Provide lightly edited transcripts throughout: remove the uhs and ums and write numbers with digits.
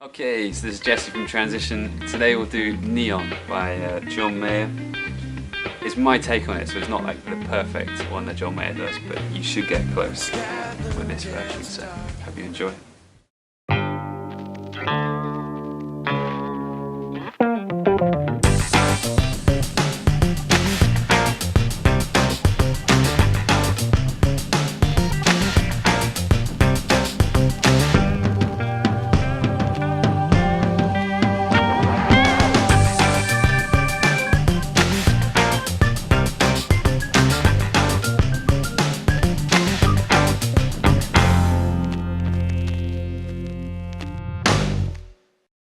Okay, so this is Jesse from Transition. Today we'll do Neon by John Mayer. It's my take on it, so it's not like the perfect one that John Mayer does, but you should get close with this version, so hope you enjoy.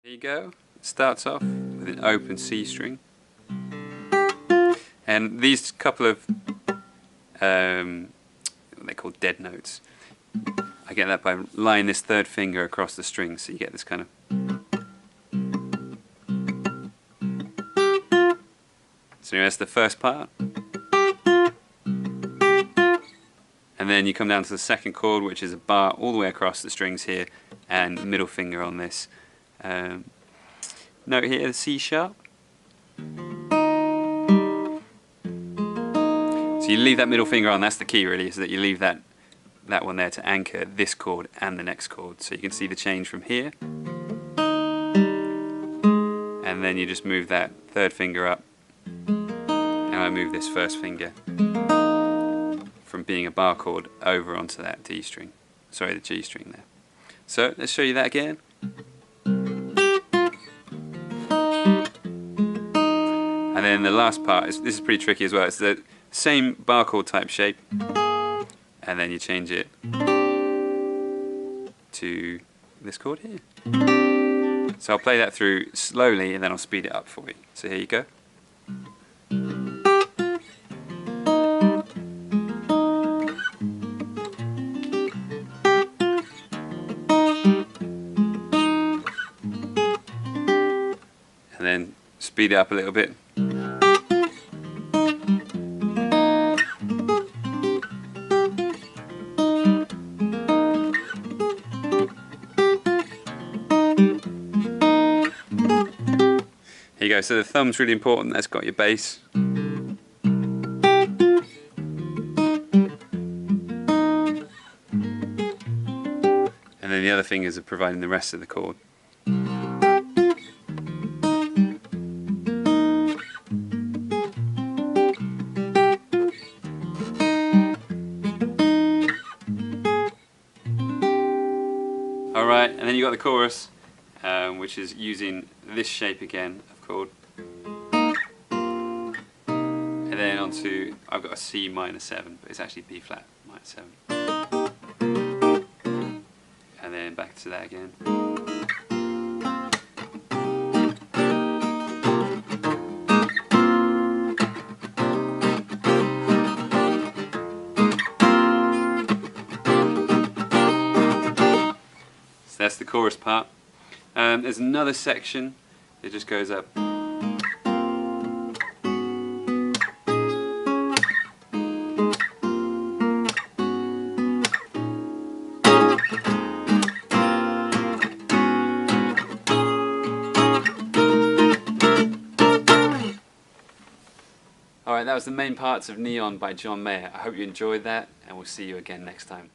Here you go. It starts off with an open C string, and these couple of what they call dead notes, I get that by laying this third finger across the string, so you get this kind of. So that's the first part, and then you come down to the second chord, which is a bar all the way across the strings here, and middle finger on this. Note here, the C sharp. So you leave that middle finger on, that's the key really, so that you leave that one there to anchor this chord and the next chord. So you can see the change from here. And then you just move that third finger up, and I move this first finger from being a bar chord over onto that D string. Sorry, the G string there. So let's show you that again. And then the last part, this is pretty tricky as well, it's the same bar chord type shape, and then you change it to this chord here. So I'll play that through slowly and then I'll speed it up for you. So here you go. And then speed it up a little bit. Here you go, so the thumb's really important, that's got your bass. And then the other fingers are providing the rest of the chord. Alright, and then you got the chorus, which is using this shape again of chord. And then onto, I've got a C minor 7, but it's actually B flat minor 7. And then back to that again. So that's the chorus part. There's another section that just goes up. Alright, that was the main parts of Neon by John Mayer. I hope you enjoyed that, and we'll see you again next time.